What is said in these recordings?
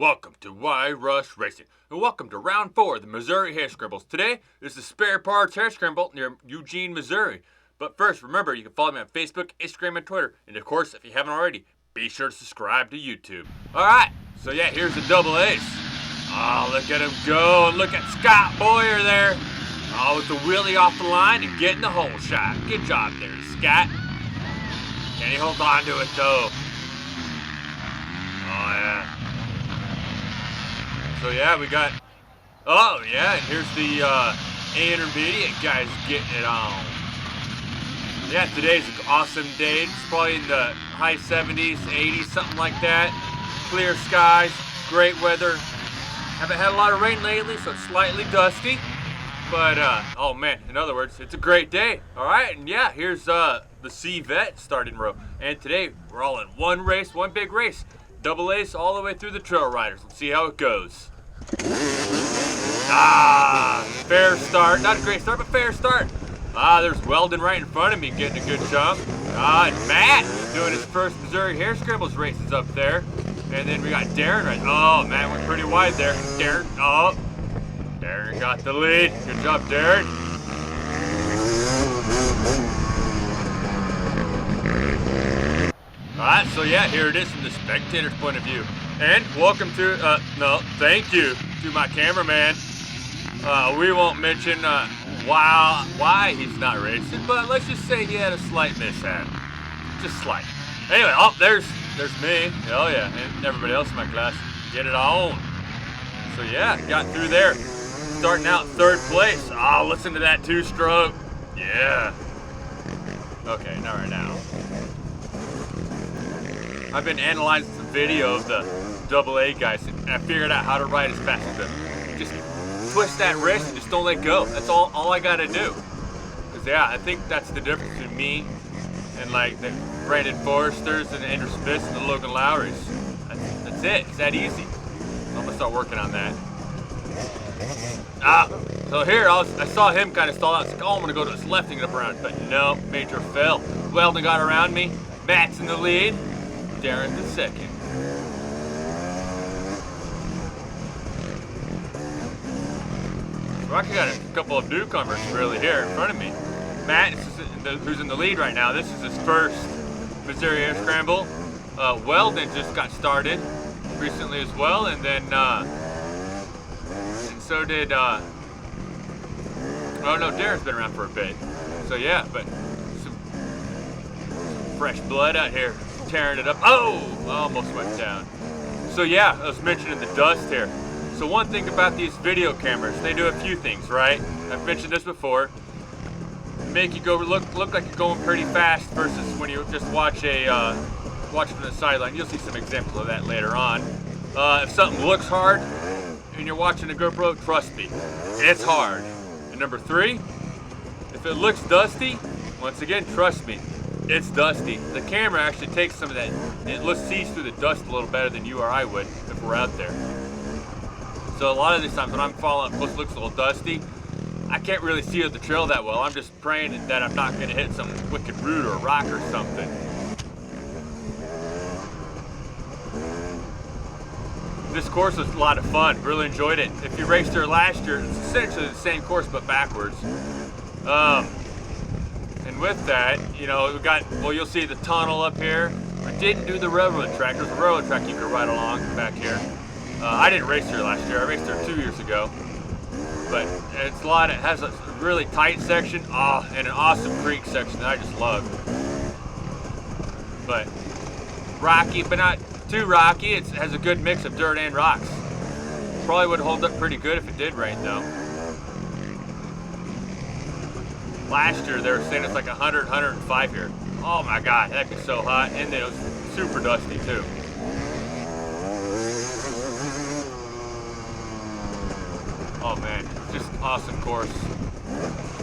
Welcome to Y Rush Racing, and welcome to round 4 of the Missouri Hare Scrambles. Today is the Spare Parts Hare Scramble near Eugene, Missouri. But first, remember, you can follow me on Facebook, Instagram, and Twitter. And of course, if you haven't already, be sure to subscribe to YouTube. Alright, so yeah, here's the double ace. Oh, look at him go, and look at Scott Boyer there. Oh, with the wheelie off the line and getting the hole shot. Good job there, Scott. Can he hold on to it, though? Oh, yeah. So yeah, we got, oh yeah, and here's the intermediate guys getting it on. Yeah, today's an awesome day. It's probably in the high 70s, 80s, something like that. Clear skies, great weather. Haven't had a lot of rain lately, so it's slightly dusty. But, oh man, in other words, it's a great day. All right, and yeah, here's the C-Vet starting row. And today, we're all in one race, one big race. Double ace all the way through the trail riders. Let's see how it goes. Fair start. Not a great start, but fair start. There's Weldon right in front of me getting a good jump. And Matt doing his first Missouri Hare Scrambles races up there. And then we got Darren right. Oh, Matt went pretty wide there. Darren, oh. Darren got the lead. Good job, Darren. Alright, so yeah, here it is from the spectator's point of view. And welcome to, thank you to my cameraman. We won't mention why he's not racing, but let's just say he had a slight mishap. Just slight. Anyway, oh, there's me. Oh yeah, and everybody else in my class. Get it on. So yeah, got through there. Starting out third place. Oh, listen to that two-stroke. Yeah. Okay, not right now. I've been analyzing some video of the double A guys, and I figured out how to ride as fast as them. Just twist that wrist and just don't let go. That's all I gotta do. Cause yeah, I think that's the difference between me and like the Brandon Forresters and the Andrew Smiths and the Logan Lowrys. That's it. It's that easy. So I'm gonna start working on that. So here I saw him kind of stall out. It's like, oh, I'm gonna go to his left and get up around, but no, Major fell. Weldon got around me. Matt's in the lead. Darren's in second. We actually got a couple of newcomers really here in front of me. Matt, who's in the lead right now, this is his first Missouri Hare Scramble. Weldon just got started recently as well, and then and so did oh no, Darren's been around for a bit. So yeah, but some fresh blood out here. Tearing it up. Oh, almost went down. So yeah, I was mentioning the dust here. So one thing about these video cameras, they do a few things, right? I've mentioned this before. Make you go look like you're going pretty fast versus when you just watch from the sideline. You'll see some examples of that later on. If something looks hard and you're watching a GoPro, trust me, it's hard. And number 3, if it looks dusty, once again, trust me, it's dusty. The camera actually takes some of that. It sees through the dust a little better than you or I would if we're out there. So a lot of these times when I'm following up close, it looks a little dusty. I can't really see the trail that well. I'm just praying that I'm not going to hit some wicked root or a rock or something. This course was a lot of fun. Really enjoyed it. If you raced there last year, it's essentially the same course but backwards. And with that, you know, you'll see the tunnel up here. We didn't do the railroad track. There's a railroad track you could ride along back here. I didn't race here last year. I raced there 2 years ago. But it has a really tight section, and an awesome creek section that I just love. But rocky, but not too rocky. It has a good mix of dirt and rocks. Probably would hold up pretty good if it did rain though. Last year, they were saying it's like 100, 105 here. Oh my God, that gets so hot. And it was super dusty too. Oh man, just awesome course.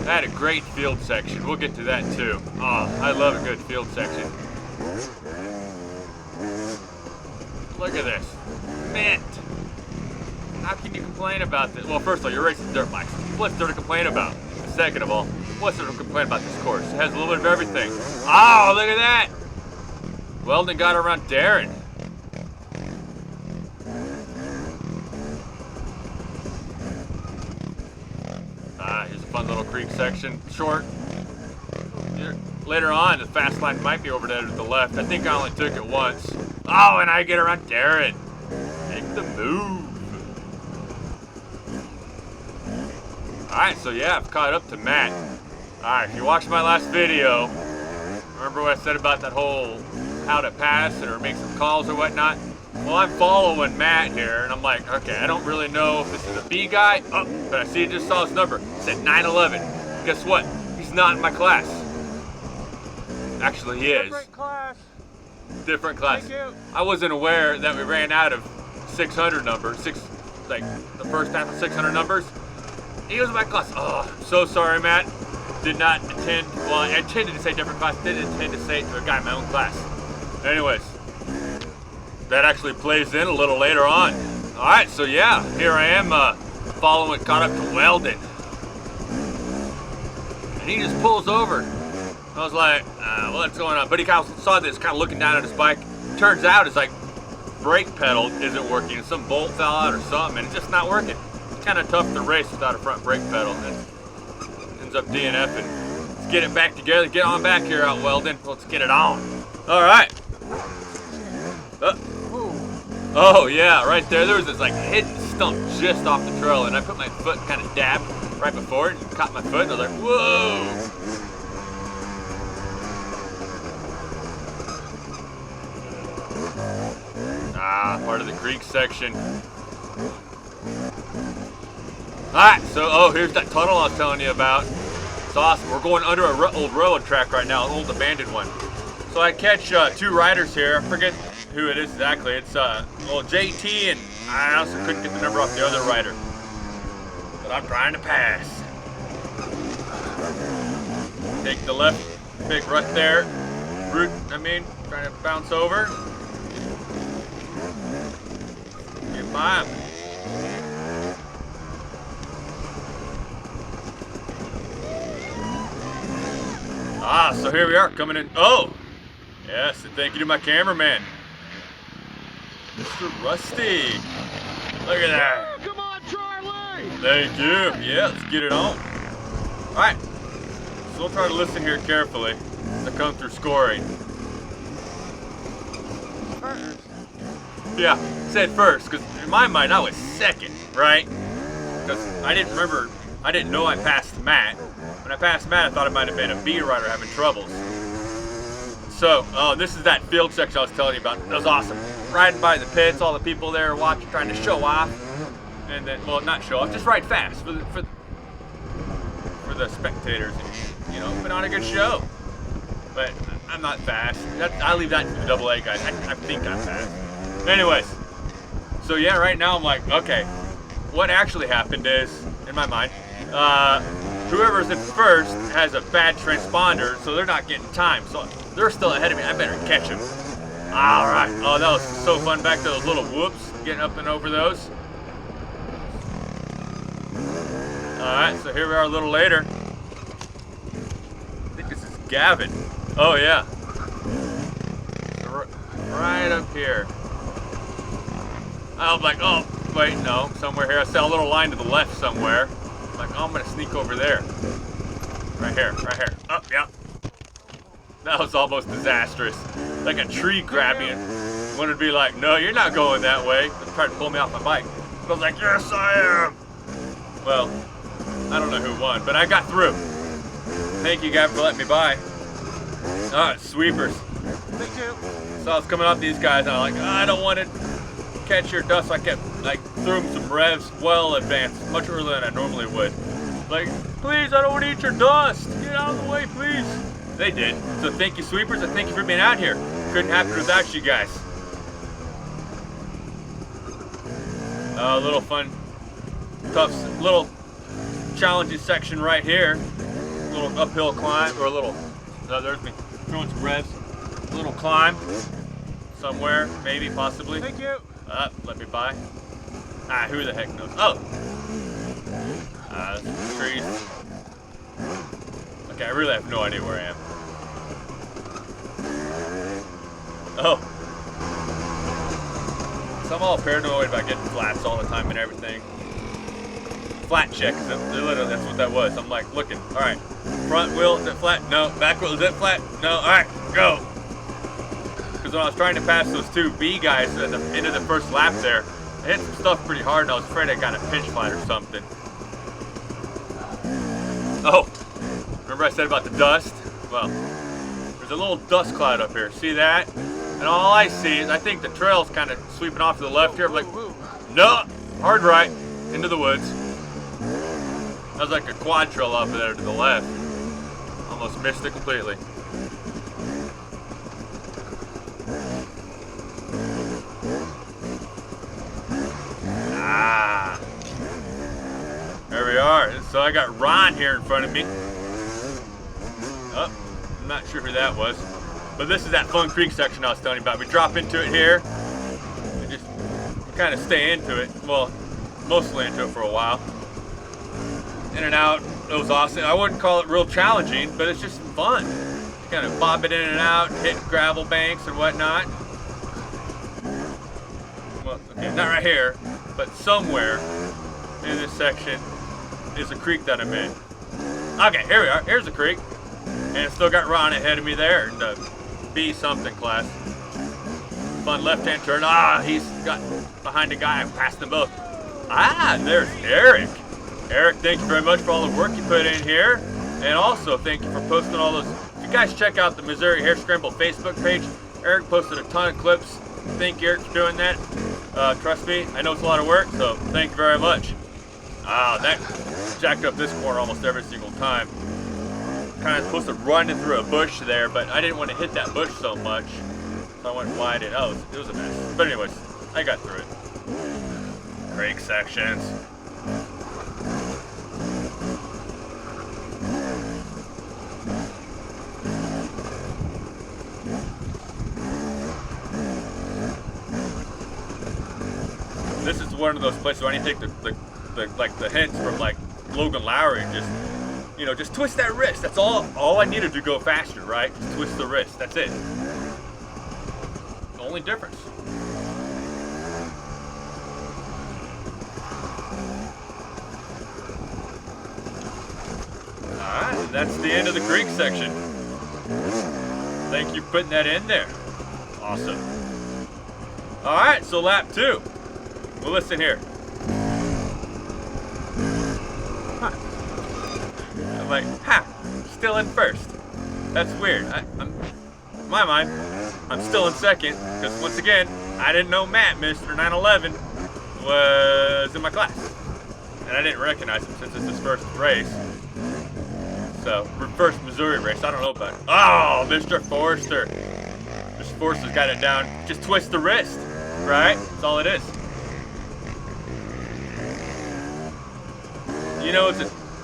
I had a great field section. We'll get to that too. Oh, I love a good field section. Look at this. Mint. How can you complain about this? Well, first of all, you're racing dirt bikes. What's there to complain about? Second of all, what's there to complain about this course? It has a little bit of everything. Oh, look at that! Weldon got around Darren. creek section. Short. Later on, the fast line might be over there to the left. I think I only took it once. Oh, and I get around Darren. Make the move. Alright, so yeah, I've caught up to Matt. Alright, if you watched my last video, remember what I said about that whole how to pass or make some calls or whatnot? Well, I'm following Matt here, and I'm like, okay, I don't really know if this is a B guy. Oh, but I see, just saw his number. It said 911. Guess what? He's not in my class. Actually, he is. Different class. Different class. Thank you. I wasn't aware that we ran out of 600 numbers. Like the first half of 600 numbers. He was in my class. Oh, I'm so sorry, Matt. Did not intend. Well, I intended to say different class. Didn't intend to say it to a guy in my own class. Anyways, that actually plays in a little later on. All right, so yeah, here I am following, caught up to Weldon, and he just pulls over. I was like, what's going on? But he kind of saw this, kind of looking down at his bike. Turns out his like brake pedal isn't working. Some bolt fell out or something, and it's just not working. It's kind of tough to race without a front brake pedal, and ends up DNFing. Let's get it back together. Get on back here out Weldon. Let's get it on. All right. Oh yeah, right there. There was this like hidden stump just off the trail, and I put my foot kind of dabbed right before it and caught my foot, and I was like, whoa. Part of the creek section. Alright, so, here's that tunnel I was telling you about. It's awesome. We're going under an old railroad track right now, an old abandoned one. So I catch two riders here. I forget who it is exactly. It's well, JT, and I also couldn't get the number off the other rider. But I'm trying to pass. Take the left, big right there. Root, trying to bounce over. Get by him. So here we are coming in. Oh, yes, and thank you to my cameraman, Mr. Rusty. Look at that. Oh, come on, Charlie. Thank you. Yeah, let's get it on. All right, so we'll try to listen here carefully as I come through scoring. Yeah, said first, because in my mind I was second, right? Because I didn't know I passed Matt. When I passed Matt, I thought it might have been a B rider having troubles. So, this is that field section I was telling you about. It was awesome. Riding by the pits, all the people there watching, trying to show off. And then, well, not show off, just ride fast for the spectators. And, you know, put on a good show. But I'm not fast. I leave that to the AA guys. I think I'm fast. Anyways, so yeah, right now I'm like, okay, what actually happened is, in my mind, whoever's in first has a bad transponder, so they're not getting time. So they're still ahead of me. I better catch them. All right. Oh, that was so fun back to those little whoops, getting up and over those. All right, so here we are a little later. I think this is Gavin. Oh, yeah. Right up here. I was like, oh, wait, no, somewhere here. I saw a little line to the left somewhere. Like, oh, I'm gonna sneak over there. Right here, right here. Oh, yeah. That was almost disastrous. Like a tree grabbing. Wanted to be like, no, you're not going that way. They tried to pull me off my bike. But I was like, yes, I am. Well, I don't know who won, but I got through. Thank you, guys, for letting me by. Sweepers. Thank you. So I was coming up these guys, and I'm like, I don't want to catch your dust. So I kept threw them some revs well advanced, much earlier than I normally would. Like, please, I don't want to eat your dust. Get out of the way, please. They did. So thank you, sweepers, and thank you for being out here. Couldn't happen without you guys. A little fun, tough, little challenging section right here. A little uphill climb, or a little. There's me throwing some revs. A little climb somewhere, maybe, possibly. Thank you. Let me by. Who the heck knows? Oh! Trees. Okay, I really have no idea where I am. Oh. So I'm all paranoid about getting flats all the time and everything. flat check. Literally, that's what that was. I'm like looking. All right, front wheel, is it flat? No. Back wheel, is it flat? No. All right, go. Because when I was trying to pass those two B guys at the end of the first lap there, I hit some stuff pretty hard, and I was afraid I got a pinch flat or something. Oh, remember I said about the dust? Well, there's a little dust cloud up here. See that? And all I see is, I think the trail's kind of sweeping off to the left here. I'm like, no, hard right, into the woods. That was like a quad trail off there to the left. Almost missed it completely. Ah, there we are. So I got Ron here in front of me. Oh, I'm not sure who that was. But this is that Fun Creek section I was telling you about. We drop into it here. We just kind of stay into it. Well, mostly into it for a while. In and out. It was awesome. I wouldn't call it real challenging, but it's just fun. Just kind of bob it in and out, hit gravel banks and whatnot. Well, okay, not right here, but somewhere in this section is a creek that I'm in. Okay, here we are. Here's the creek. And it's still got Ron ahead of me there in the B something class. Fun left-hand turn. Ah, he's got behind a guy. I passed them both. Ah, there's Eric. Eric, thank you very much for all the work you put in here. And also, thank you for posting all those. If you guys check out the Missouri Hare Scramble Facebook page, Eric posted a ton of clips. Thank you, Eric, for doing that. Trust me, I know it's a lot of work, so thank you very much. Ah, that jacked up this corner almost every single time. Kind of supposed to run it through a bush there, but I didn't want to hit that bush so much, so I went wide and oh, it was a mess. But anyways, I got through it. Creek sections. This is one of those places where I need to take the hints from like Logan Lowry and just, you know, just twist that wrist. That's all I needed to go faster, right? Just twist the wrist. That's it. The only difference. Alright, that's the end of the creek section. Thank you for putting that in there. Awesome. Alright, so lap 2. Well, listen here. Huh. I'm like, still in first. That's weird. In my mind, I'm still in second, because once again, I didn't know Matt, Mr. 911, was in my class. And I didn't recognize him since it's his first race. So, first Missouri race, I don't know about it. Oh, Mr. Forrester. Mr. Forrester's got it down. Just twist the wrist, right? That's all it is. You know,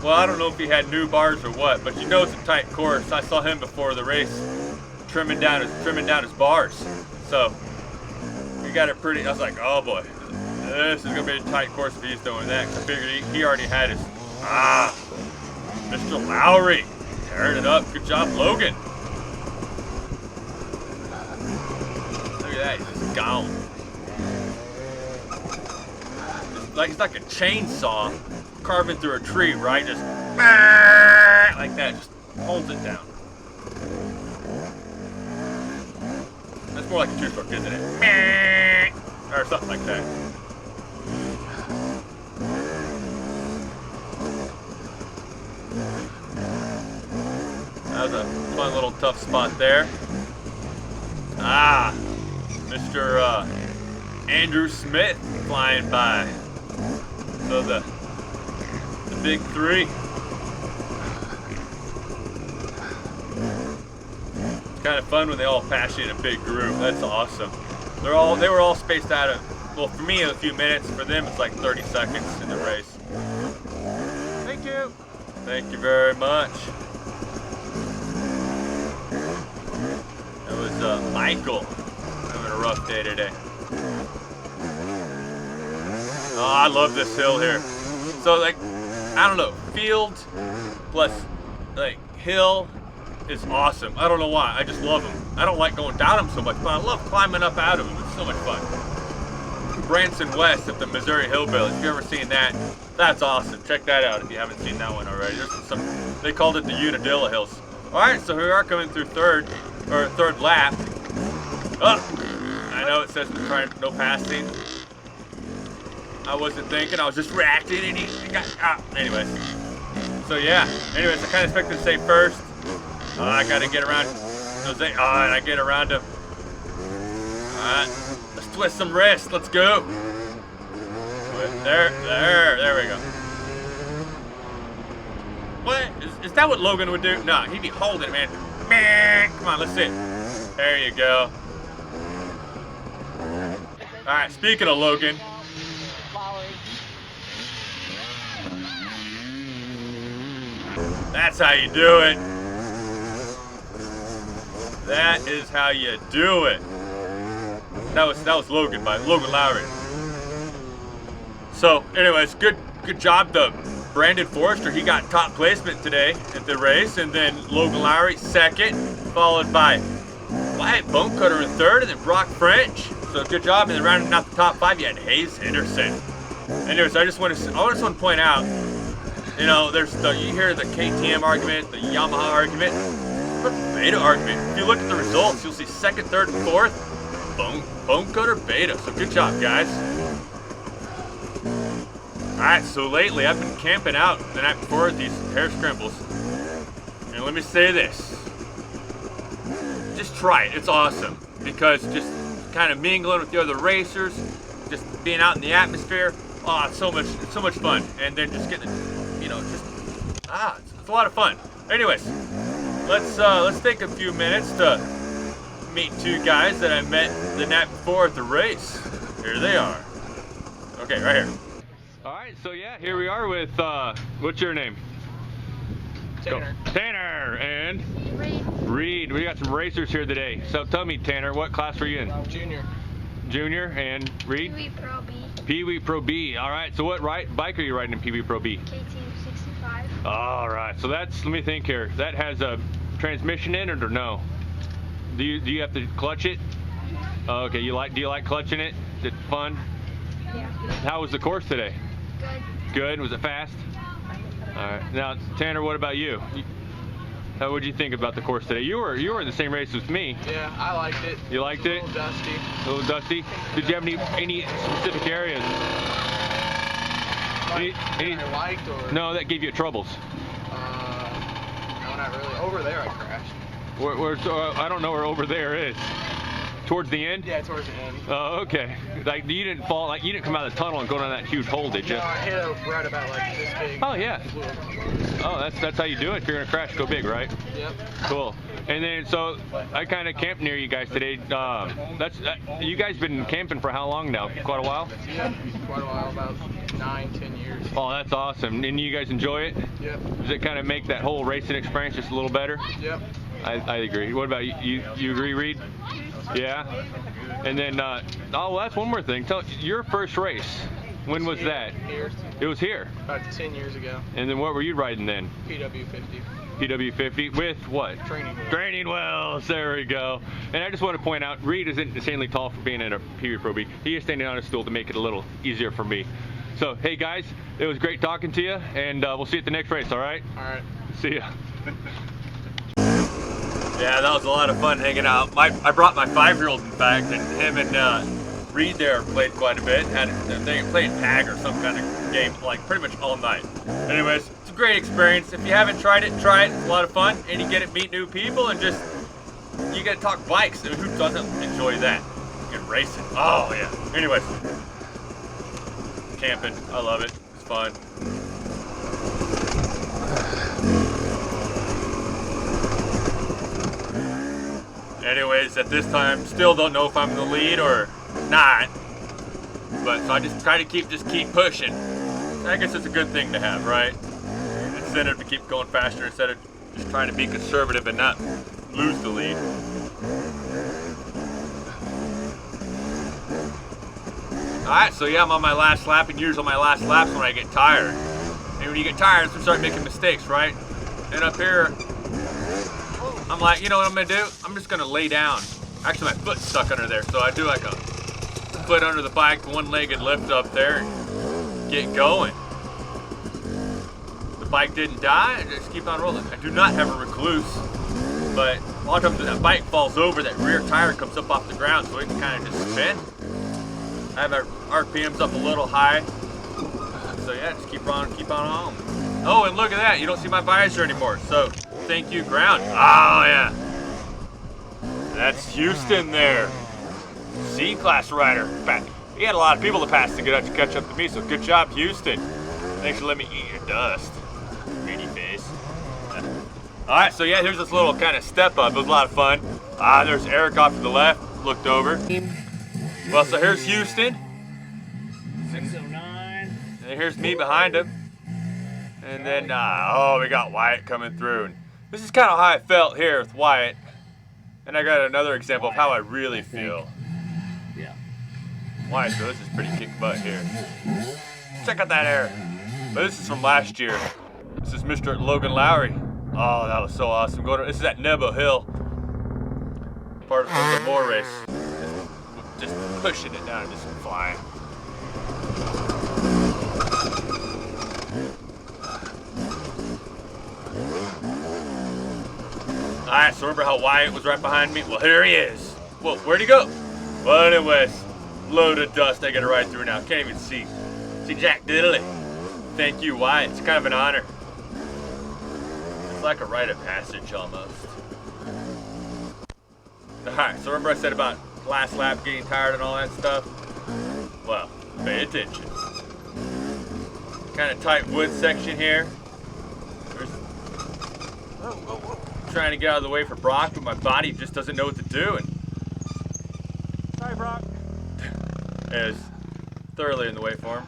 well, I don't know if he had new bars or what, but you know it's a tight course. I saw him before the race trimming down his bars. So he got it pretty. I was like, oh boy, this is gonna be a tight course if he's doing that. 'Cause I figured he already had his. Mr. Lowry, tearing it up. Good job, Logan. Look at that, he's just gone. It's like a chainsaw carving through a tree, right? Just like that, just holds it down. That's more like a two-stroke, isn't it? Or something like that. That was a fun little tough spot there. Mr. Andrew Smith flying by. So the big three. It's kind of fun when they all pass you in a big group. That's awesome. They were all spaced out of, well, for me a few minutes. For them it's like 30 seconds in the race. Thank you. Thank you very much. That was Michael having a rough day today. Oh, I love this hill here. So like, I don't know, field plus like hill is awesome. I don't know why, I just love them. I don't like going down them so much, but I love climbing up out of them. It's so much fun. Branson West of the Missouri Hillbillies. If you've ever seen that, that's awesome. Check that out if you haven't seen that one already. There's some, they called it the Unadilla Hills. All right, so here we are coming through third lap. Oh, I know it says no passing. I wasn't thinking, I was just reacting, and he got, anyways. So yeah, anyways, I kind of expected to stay first. I gotta get around Jose, and I get around him. All right, let's twist some wrists, let's go. There we go. What, is that what Logan would do? No, he'd be holding it, man. Come on, let's see it. There you go. All right, speaking of Logan. That's how you do it. That is how you do it. That was Logan by Logan Lowry. So, anyways, good job to Brandon Forrester. He got top placement today at the race, and then Logan Lowry second, followed by Wyatt Bonecutter in third, and then Brock French. So good job. And then rounding out the top 5, you had Hayes Henderson. Anyways, I just want to point out, you know, you hear the KTM argument, the Yamaha argument, but the Beta argument. If you look at the results, you'll see second, third, and fourth, Bonecutter Beta. So good job, guys. All right, so lately I've been camping out the night before at these Hare Scrambles, and let me say this: just try it. It's awesome because just kind of mingling with the other racers, just being out in the atmosphere. Oh, it's so much fun, and then just getting, you know, it's a lot of fun. Anyways, let's take a few minutes to meet two guys that I met the night before at the race. Here they are. Okay, right here. All right, so yeah, here we are with what's your name? Tanner. Go. Tanner and Reed. Reed. We got some racers here today. So tell me, Tanner, what class are you in? Junior. Junior, and Reed? Pee Wee Pro B. Pee Wee Pro B. All right. So what bike are you riding in Pee Wee Pro B? KTM 65. All right. So let me think here. That has a transmission in it or no? Do you have to clutch it? Oh, okay. Do you like clutching it? Is it fun? Yeah. How was the course today? Good. Good. Was it fast? All right. Now, Tanner, what about you? How would you think about the course today? You were in the same race with me. Yeah, I liked it. You liked it? A little dusty. A little dusty. Did you have any specific areas? I liked or? No, that gave you troubles. No, not really. Over there, I crashed. I don't know where over there is. Towards the end? Yeah, towards the end. Oh, okay. Like you didn't fall, like you didn't come out of the tunnel and go down that huge hole, did you? No, I hit it right about like this big. Oh yeah. Oh, that's how you do it. If you're gonna crash, go big, right? Yep. Cool. And then so I kind of camped near you guys today. You guys been camping for how long now? Quite a while? Yeah, quite a while, about 9-10 years. Oh, that's awesome. And you guys enjoy it? Yep. Does it kind of make that whole racing experience just a little better? Yep. I agree. What about you? You agree, Reed? Yeah. And then, well, that's one more thing. Tell your first race. When was that? Here. It was here. About 10 years ago. And then what were you riding then? PW50. PW50 with what? Training wheels. Training wheels. There we go. And I just want to point out, Reed isn't insanely tall for being in a PW Pro B. He is standing on a stool to make it a little easier for me. So, hey guys, it was great talking to you, and we'll see you at the next race. All right? All right. See ya. Yeah, that was a lot of fun hanging out. I brought my 5-year-old, in fact, and him and Reed there played quite a bit. They played tag or some kind of game, like pretty much all night. Anyways, it's a great experience. If you haven't tried it, try it. It's a lot of fun, and you get to meet new people, and just you get to talk bikes. I mean, who doesn't enjoy that? And racing. Oh yeah. Anyways, camping. I love it. It's fun. Anyways, at this time, still don't know if I'm in the lead or not. But so I just try to keep pushing. I guess it's a good thing to have, right? Incentive to keep going faster instead of just trying to be conservative and not lose the lead. Alright, so yeah, I'm on my last lap, and usually on my last lap's when I get tired. And when you get tired, you start making mistakes, right? And up here, I'm like, you know what I'm gonna do? I'm just gonna lay down. Actually, my foot's stuck under there, so I do like a foot under the bike, one-legged lift up there, and get going. The bike didn't die, I just keep on rolling. I do not have a recluse, but a lot of times when that bike falls over, that rear tire comes up off the ground, so it can kind of just spin. I have our RPMs up a little high, so yeah, just keep on home. Oh, and look at that, you don't see my visor anymore, so thank you, ground. Oh yeah, that's Houston there. C-class rider. He had a lot of people to pass to catch up to me, so good job, Houston. Thanks for letting me eat your dust, pretty face. All right, so yeah, here's this little kind of step up. It was a lot of fun. There's Eric off to the left, looked over. Well, so here's Houston. 609. And here's me behind him. And then, oh, we got Wyatt coming through. And this is kind of how I felt here with Wyatt. And I got another example of how I really feel. Yeah. Wyatt, so this is pretty kick butt here. Check out that air. But this is from last year. This is Mr. Logan Lowry. Oh, that was so awesome. This is at Nebo Hill. Part of the Moore race. Just pushing it down and just flying. Alright, so remember how Wyatt was right behind me? Well, here he is. Well, where'd he go? Well, anyways, load of dust I gotta ride through now. Can't even see Jack Diddley. Thank you, Wyatt. It's kind of an honor. It's like a rite of passage almost. Alright, so remember I said about last lap getting tired and all that stuff? Well, pay attention. Kind of tight wood section here. There's trying to get out of the way for Brock, but my body just doesn't know what to do. And Sorry, Brock. is thoroughly in the way for him.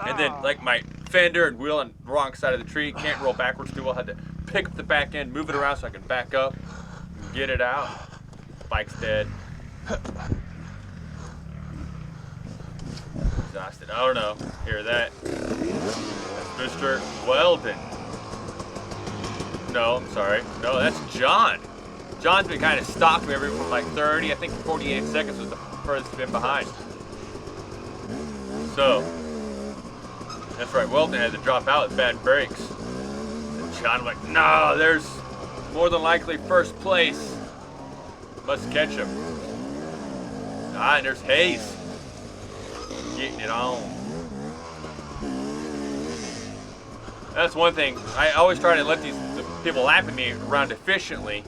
And then, like, my fender and wheel on the wrong side of the tree, can't roll backwards too well. Had to pick up the back end, move it around so I can back up and get it out. Bike's dead. Exhausted. I don't know. Hear that? That's Mr. Weldon. No, I'm sorry. No, that's John. John's been kind of stalking me from like 30, I think 48 seconds was the furthest been behind. So, that's right, Weldon had to drop out with bad brakes. And John was like, no, there's more than likely first place. Must catch him. And there's Hayes. Getting it on. That's one thing. I always try to let the people lapping me around efficiently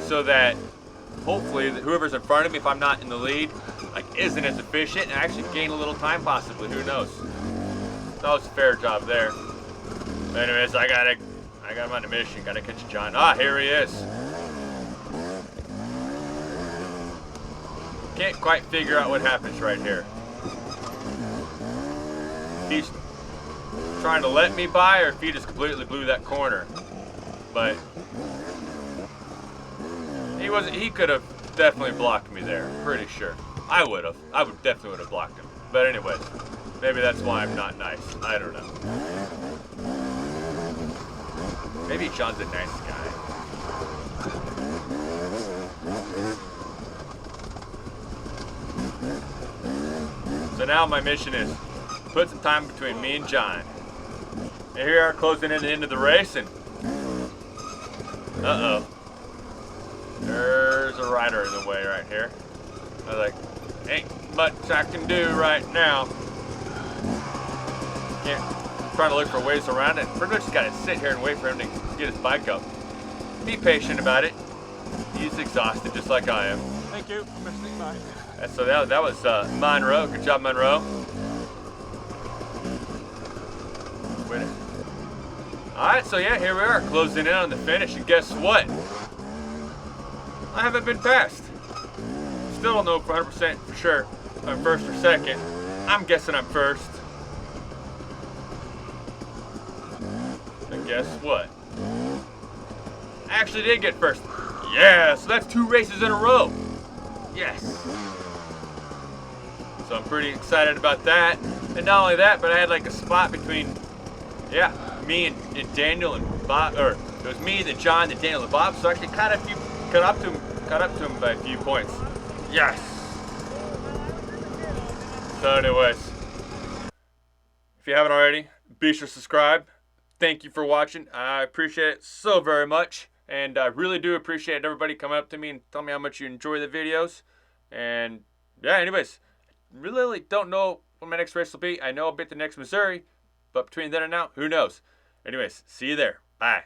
so that hopefully whoever's in front of me, if I'm not in the lead, like isn't as efficient and actually gain a little time possibly. Who knows? That was a fair job there. But anyways, I got him on a mission. Gotta catch John. Here he is. Can't quite figure out what happens right here. He's trying to let me by, or if he just completely blew that corner. But he could have definitely blocked me there, pretty sure. I definitely would have blocked him. But anyways, maybe that's why I'm not nice. I don't know. Maybe John's a nice guy. So now my mission is put some time between me and John. And here we are closing in the end of the race, and uh-oh. There's a rider in the way right here. I was like, ain't much I can do right now. Trying to look for ways around it. Pretty much just gotta sit here and wait for him to get his bike up. Be patient about it. He's exhausted just like I am. Thank you for missing my. So that was Monroe. Good job, Monroe. Winner. Alright, so yeah, here we are, closing in on the finish, and guess what? I haven't been passed. Still don't know for 100% for sure if I'm first or second. I'm guessing I'm first. And guess what? I actually did get first. Yeah, so that's 2 races in a row. Yes. So I'm pretty excited about that. And not only that, but I had like a spot between, yeah, me and Daniel and Bob, or it was me, then John, then Daniel and Bob. So I actually caught up to him by a few points. Yes. So anyways, if you haven't already, be sure to subscribe. Thank you for watching. I appreciate it so very much. And I really do appreciate everybody coming up to me and telling me how much you enjoy the videos. And yeah, anyways, really don't know what my next race will be. I know I'll be at the next Missouri, but between then and now, who knows? Anyways, see you there. Bye.